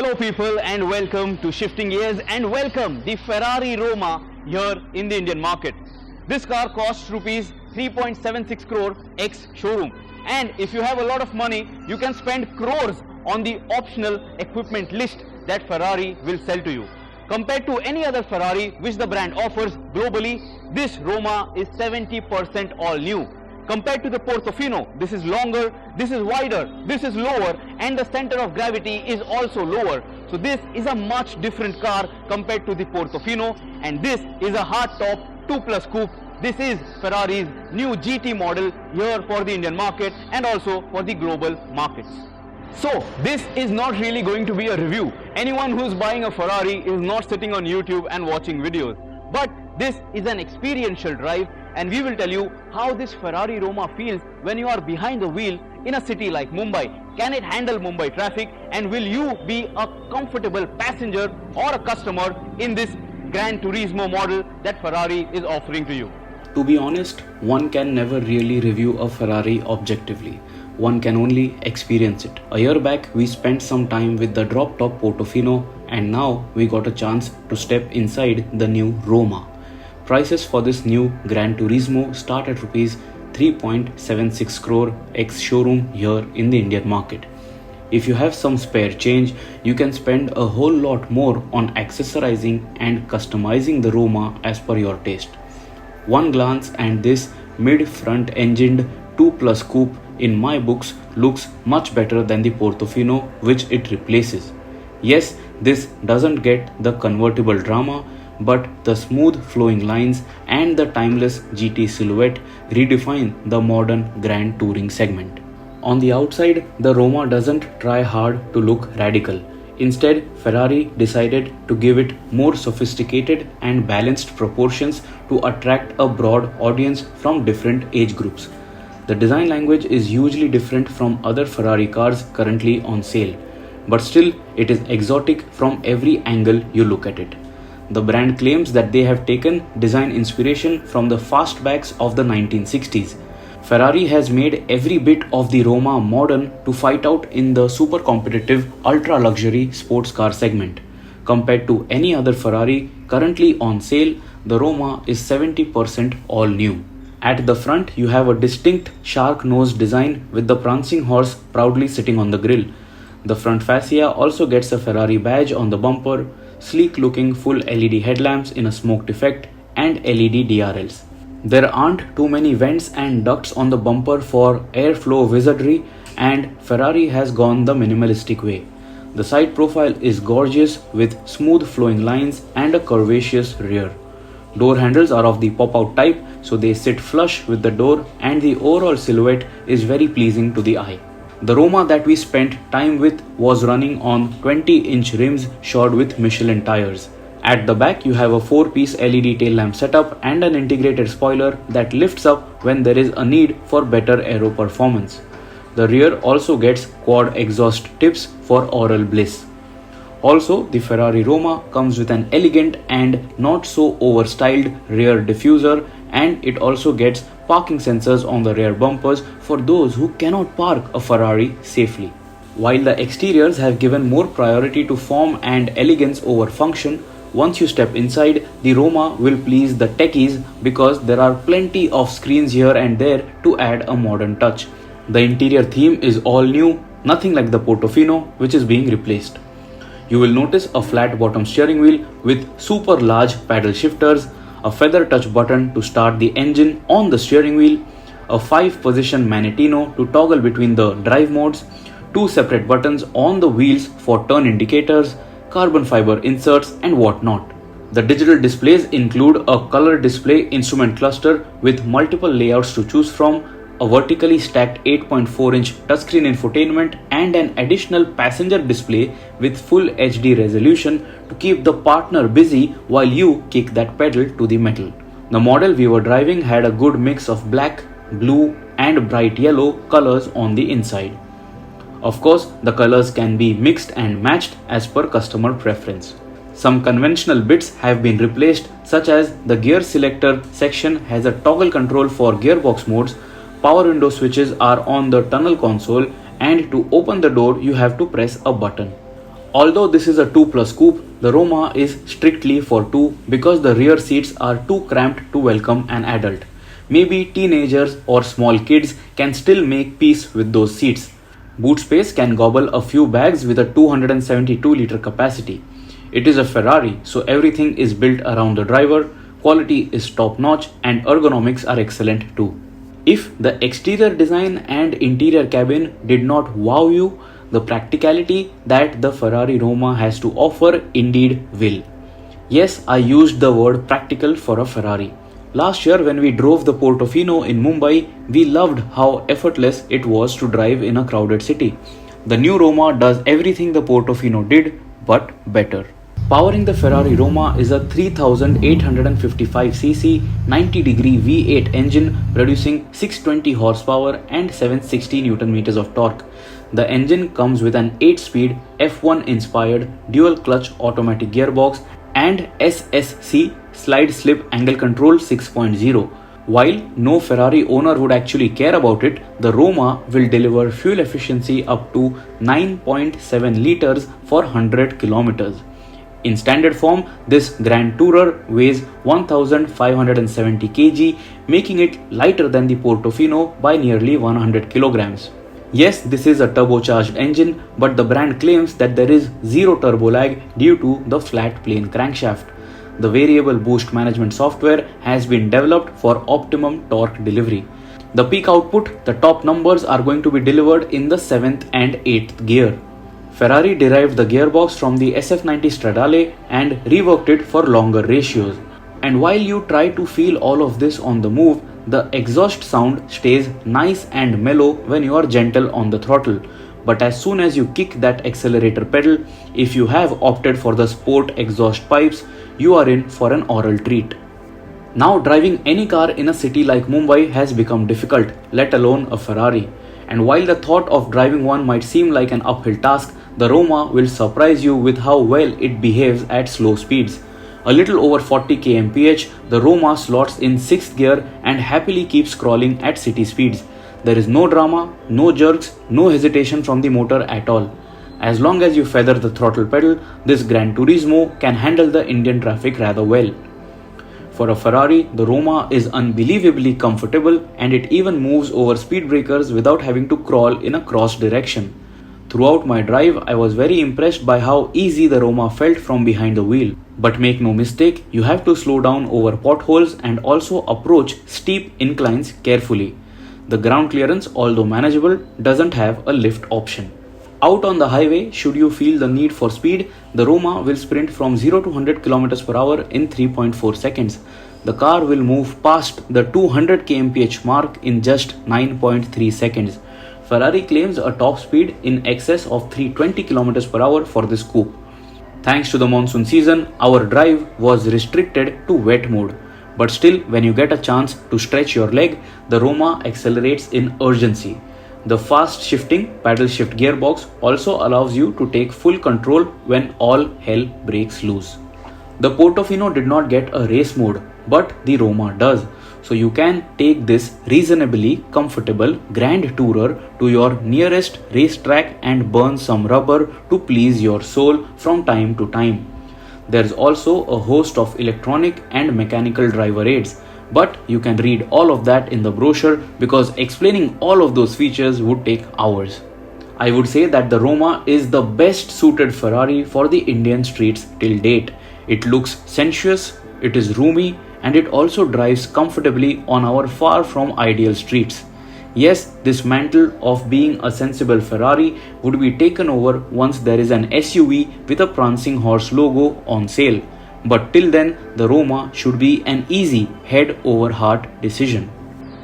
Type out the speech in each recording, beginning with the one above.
Hello people and welcome to Shifting Gears and welcome the Ferrari Roma here in the Indian market. This car costs rupees 3.76 crore ex showroom, and if you have a lot of money you can spend crores on the optional equipment list that Ferrari will sell to you. Compared to any other Ferrari which the brand offers globally, this Roma is 70% all new. Compared to the Portofino, this is longer, this is wider, this is lower, and the center of gravity is also lower. So this is a much different car compared to the Portofino, and this is a hardtop 2+ coupe. This is Ferrari's new GT model here for the Indian market and also for the global markets. So this is not really going to be a review. Anyone who's buying a Ferrari is not sitting on YouTube and watching videos. But this is an experiential drive, and we will tell you how this Ferrari Roma feels when you are behind the wheel in a city like Mumbai. Can it handle Mumbai traffic, and will you be a comfortable passenger or a customer in this Gran Turismo model that Ferrari is offering to you? To be honest, one can never really review a Ferrari objectively. One can only experience it. A year back, we spent some time with the drop-top Portofino, and now we got a chance to step inside the new Roma. Prices for this new Gran Turismo start at rupees 3.76 crore ex showroom here in the Indian market. If you have some spare change, you can spend a whole lot more on accessorizing and customizing the Roma as per your taste. One glance and this mid-front engined 2+ coupe in my books looks much better than the Portofino which it replaces. Yes, this doesn't get the convertible drama, but the smooth flowing lines and the timeless GT silhouette redefine the modern grand touring segment. On the outside, the Roma doesn't try hard to look radical. Instead, Ferrari decided to give it more sophisticated and balanced proportions to attract a broad audience from different age groups. The design language is hugely different from other Ferrari cars currently on sale, but still it is exotic from every angle you look at it. The brand claims that they have taken design inspiration from the fastbacks of the 1960s. Ferrari has made every bit of the Roma modern to fight out in the super competitive ultra luxury sports car segment. Compared to any other Ferrari currently on sale, the Roma is 70% all new. At the front, you have a distinct shark nose design with the prancing horse proudly sitting on the grille. The front fascia also gets a Ferrari badge on the bumper, sleek looking full LED headlamps in a smoked effect, and LED DRLs. There aren't too many vents and ducts on the bumper for airflow wizardry, and Ferrari has gone the minimalistic way. The side profile is gorgeous with smooth flowing lines and a curvaceous rear. Door handles are of the pop-out type, so they sit flush with the door, and the overall silhouette is very pleasing to the eye. The Roma that we spent time with was running on 20-inch rims shod with Michelin tires. At the back, you have a 4-piece LED tail lamp setup and an integrated spoiler that lifts up when there is a need for better aero performance. The rear also gets quad exhaust tips for oral bliss. Also, the Ferrari Roma comes with an elegant and not so overstyled rear diffuser, and it also gets parking sensors on the rear bumpers for those who cannot park a Ferrari safely. While the exteriors have given more priority to form and elegance over function, once you step inside, the Roma will please the techies because there are plenty of screens here and there to add a modern touch. The interior theme is all new, nothing like the Portofino which is being replaced. You will notice a flat bottom steering wheel with super large paddle shifters, a feather touch button to start the engine on the steering wheel, a 5-position Manettino to toggle between the drive modes, 2 separate buttons on the wheels for turn indicators, carbon fiber inserts and whatnot. The digital displays include a color display instrument cluster with multiple layouts to choose from, a vertically stacked 8.4-inch touchscreen infotainment, and an additional passenger display with full HD resolution to keep the partner busy while you kick that pedal to the metal. The model we were driving had a good mix of black, blue and bright yellow colors on the inside. Of course, the colors can be mixed and matched as per customer preference. Some conventional bits have been replaced, such as the gear selector section has a toggle control for gearbox modes, power window switches are on the tunnel console, and to open the door you have to press a button. Although this is a 2 plus coupe, the Roma is strictly for 2 because the rear seats are too cramped to welcome an adult. Maybe teenagers or small kids can still make peace with those seats. Boot space can gobble a few bags with a 272-liter capacity. It is a Ferrari, so everything is built around the driver, quality is top notch, and ergonomics are excellent too. If the exterior design and interior cabin did not wow you, the practicality that the Ferrari Roma has to offer indeed will. Yes, I used the word practical for a Ferrari. Last year, when we drove the Portofino in Mumbai, we loved how effortless it was to drive in a crowded city. The new Roma does everything the Portofino did, but better. Powering the Ferrari Roma is a 3855cc 90-degree V8 engine producing 620 horsepower and 760 Nm of torque. The engine comes with an 8-speed F1-inspired dual-clutch automatic gearbox and SSC slide-slip angle control 6.0. While no Ferrari owner would actually care about it, the Roma will deliver fuel efficiency up to 9.7 liters for 100 kilometers. In standard form, this Grand Tourer weighs 1570 kg, making it lighter than the Portofino by nearly 100 kilograms. Yes, this is a turbocharged engine, but the brand claims that there is zero turbo lag due to the flat plane crankshaft. The variable boost management software has been developed for optimum torque delivery. The peak output, the top numbers are going to be delivered in the 7th and 8th gear. Ferrari derived the gearbox from the SF90 Stradale and reworked it for longer ratios. And while you try to feel all of this on the move, the exhaust sound stays nice and mellow when you are gentle on the throttle. But as soon as you kick that accelerator pedal, if you have opted for the sport exhaust pipes, you are in for an oral treat. Now driving any car in a city like Mumbai has become difficult, let alone a Ferrari. And while the thought of driving one might seem like an uphill task, the Roma will surprise you with how well it behaves at slow speeds. A little over 40 kmph, the Roma slots in 6th gear and happily keeps crawling at city speeds. There is no drama, no jerks, no hesitation from the motor at all. As long as you feather the throttle pedal, this Gran Turismo can handle the Indian traffic rather well. For a Ferrari, the Roma is unbelievably comfortable and it even moves over speed breakers without having to crawl in a cross direction. Throughout my drive, I was very impressed by how easy the Roma felt from behind the wheel. But make no mistake, you have to slow down over potholes and also approach steep inclines carefully. The ground clearance, although manageable, doesn't have a lift option. Out on the highway, should you feel the need for speed, the Roma will sprint from 0 to 100 km per hour in 3.4 seconds. The car will move past the 200 kmph mark in just 9.3 seconds. Ferrari claims a top speed in excess of 320 km per hour for this coupe. Thanks to the monsoon season, our drive was restricted to wet mode. But still, when you get a chance to stretch your leg, the Roma accelerates in urgency. The fast shifting paddle shift gearbox also allows you to take full control when all hell breaks loose. The Portofino did not get a race mode, but the Roma does. So you can take this reasonably comfortable Grand Tourer to your nearest racetrack and burn some rubber to please your soul from time to time. There is also a host of electronic and mechanical driver aids, but you can read all of that in the brochure because explaining all of those features would take hours. I would say that the Roma is the best suited Ferrari for the Indian streets till date. It looks sensuous, it is roomy, and it also drives comfortably on our far from ideal streets. Yes, this mantle of being a sensible Ferrari would be taken over once there is an SUV with a prancing horse logo on sale. But till then, the Roma should be an easy head over heart decision.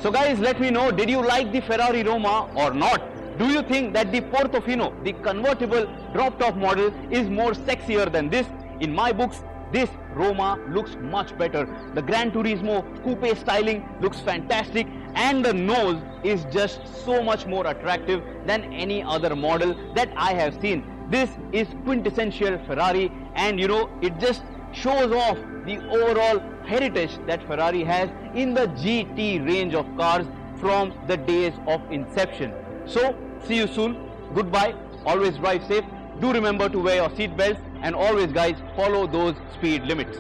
So guys, let me know, did you like the Ferrari Roma or not? Do you think that the Portofino, the convertible drop-top model, is more sexier than this? In my books, this Roma looks much better. The Gran Turismo coupe styling looks fantastic and the nose is just so much more attractive than any other model that I have seen. This is quintessential Ferrari and it just shows off the overall heritage that Ferrari has in the GT range of cars from the days of inception. So, see you soon. Goodbye. Always drive safe. Do remember to wear your seat belts and always guys follow those speed limits.